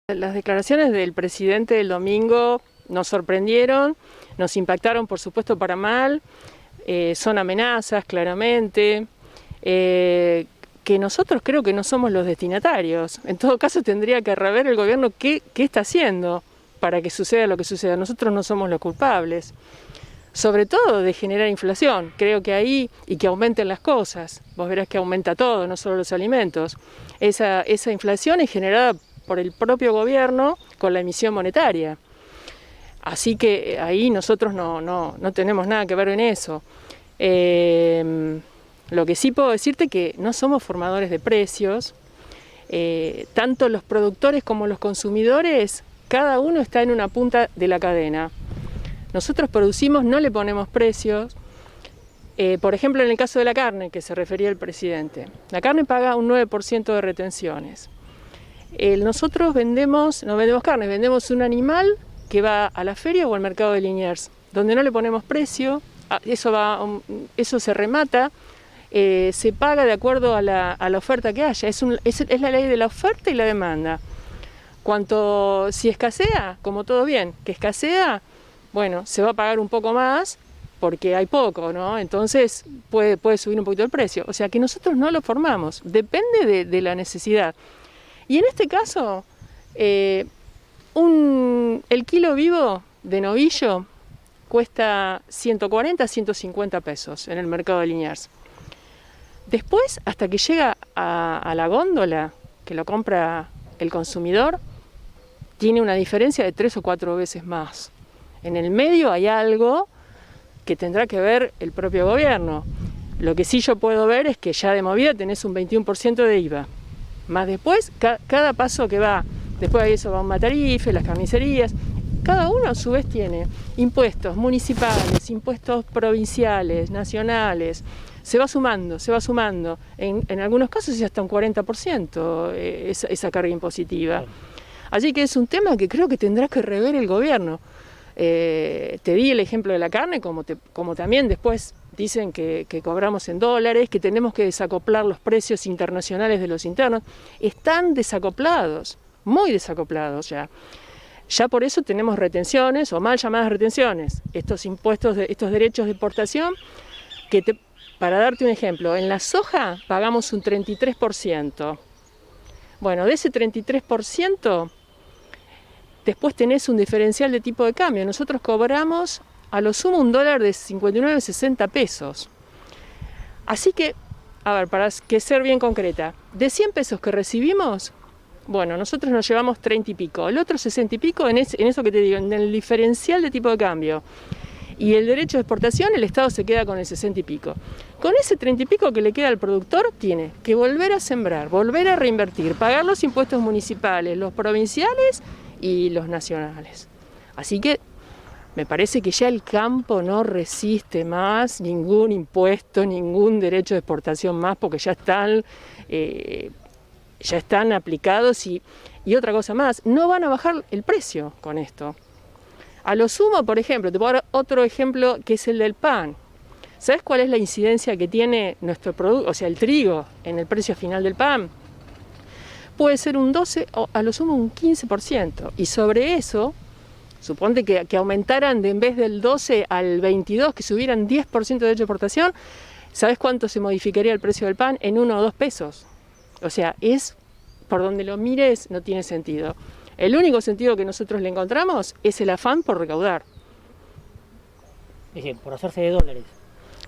Las declaraciones del presidente del domingo nos sorprendieron, nos impactaron por supuesto para mal, son amenazas claramente, que nosotros creo que no somos los destinatarios. En todo caso tendría que rever el gobierno qué está haciendo para que suceda lo que suceda. Nosotros no somos los culpables. Sobre todo de generar inflación, creo que ahí, y que aumenten las cosas. Vos verás que aumenta todo, no solo los alimentos. Esa inflación es generada por el propio gobierno con la emisión monetaria. Así que ahí nosotros no tenemos nada que ver en eso. Lo que sí puedo decirte que no somos formadores de precios. Tanto los productores como los consumidores, cada uno está en una punta de la cadena. Nosotros producimos, no le ponemos precios. Por ejemplo, en el caso de la carne, que se refería el presidente. La carne paga un 9% de retenciones. Nosotros no vendemos carne, vendemos un animal que va a la feria o al mercado de Liniers, donde no le ponemos precio, eso se remata, se paga de acuerdo a la oferta que haya. Es la ley de la oferta y la demanda. Si escasea, como todo bien, que escasea, bueno, se va a pagar un poco más porque hay poco, ¿no? Entonces puede subir un poquito el precio. O sea que nosotros no lo formamos, depende de la necesidad. Y en este caso, el kilo vivo de novillo cuesta 140 a 150 pesos en el mercado de Liniers. Después, hasta que llega a la góndola, que lo compra el consumidor, tiene una diferencia de 3 o 4 veces más. En el medio hay algo que tendrá que ver el propio gobierno. Lo que sí yo puedo ver es que ya de movida tenés un 21% de IVA. Más después, cada paso que va, después de eso va un Matarife, las carnicerías, cada uno a su vez tiene impuestos municipales, impuestos provinciales, nacionales, se va sumando, en algunos casos es hasta un 40% esa carga impositiva. Así que es un tema que creo que tendrá que rever el gobierno. Te di el ejemplo de la carne, como también después dicen que cobramos en dólares, que tenemos que desacoplar los precios internacionales de los internos. Están desacoplados, muy desacoplados ya. Ya por eso tenemos retenciones, o mal llamadas retenciones, estos impuestos, estos derechos de exportación, para darte un ejemplo, en la soja pagamos un 33%. Bueno, de ese 33%, después tenés un diferencial de tipo de cambio. Nosotros cobramos a lo sumo un dólar de 59, 60 pesos. Así que, a ver, para que ser bien concreta, de 100 pesos que recibimos, bueno, nosotros nos llevamos 30 y pico, el otro 60 y pico en eso que te digo, en el diferencial de tipo de cambio. Y el derecho de exportación, el Estado se queda con el 60 y pico. Con ese 30 y pico que le queda al productor, tiene que volver a sembrar, volver a reinvertir, pagar los impuestos municipales, los provinciales y los nacionales. Así que me parece que ya el campo no resiste más ningún impuesto, ningún derecho de exportación más, porque ya están aplicados y otra cosa más, no van a bajar el precio con esto. A lo sumo, por ejemplo, te puedo dar otro ejemplo que es el del pan. ¿Sabes cuál es la incidencia que tiene nuestro producto, o sea, el trigo, en el precio final del pan? Puede ser un 12 o a lo sumo un 15%. Y sobre eso, suponte que aumentaran en vez del 12 al 22, que subieran 10% de derecho de exportación, ¿sabes cuánto se modificaría el precio del pan? En 1 o 2 pesos. O sea, por donde lo mires, no tiene sentido. El único sentido que nosotros le encontramos es el afán por recaudar. Es decir, por hacerse de dólares.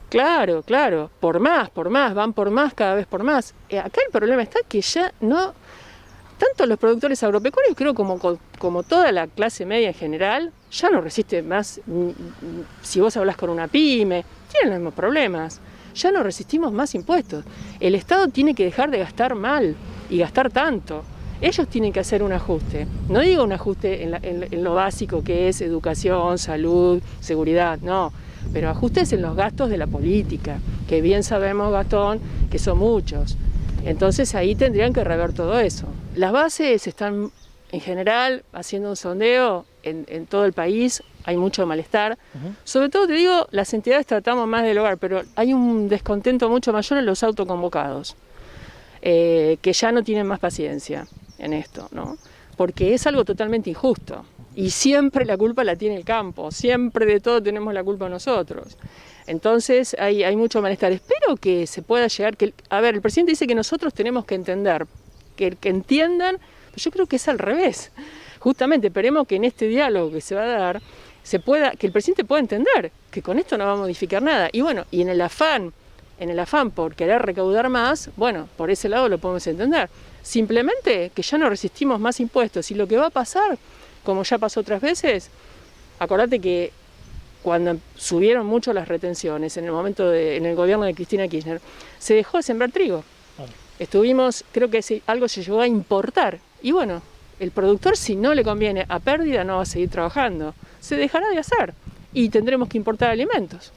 Claro, por más, van por más, cada vez por más. Acá el problema está que ya no, tanto los productores agropecuarios, creo como toda la clase media en general, ya no resiste más. Si vos hablas con una pyme, tienen los mismos problemas. Ya no resistimos más impuestos. El Estado tiene que dejar de gastar mal y gastar tanto. Ellos tienen que hacer un ajuste. No digo un ajuste en lo básico que es educación, salud, seguridad, no. Pero ajustes en los gastos de la política, que bien sabemos, Gastón, que son muchos. Entonces ahí tendrían que rever todo eso. Las bases están, en general, haciendo un sondeo en todo el país, hay mucho malestar. Sobre todo, te digo, las entidades tratamos más del hogar, pero hay un descontento mucho mayor en los autoconvocados, que ya no tienen más paciencia en esto, ¿no? porque es algo totalmente injusto. Y siempre la culpa la tiene el campo, siempre de todo tenemos la culpa nosotros. Entonces hay mucho malestar. Espero que se pueda llegar, a ver, el presidente dice que nosotros tenemos que entender, que entiendan, pero yo creo que es al revés. Justamente esperemos que en este diálogo que se va a dar, que el presidente pueda entender que con esto no va a modificar nada. Y bueno, y en el afán por querer recaudar más, bueno, por ese lado lo podemos entender. Simplemente que ya no resistimos más impuestos y lo que va a pasar, como ya pasó otras veces, acordate que cuando subieron mucho las retenciones en el gobierno de Cristina Kirchner, se dejó de sembrar trigo. Creo que algo se llegó a importar. Y bueno, el productor, si no le conviene a pérdida, no va a seguir trabajando. Se dejará de hacer y tendremos que importar alimentos.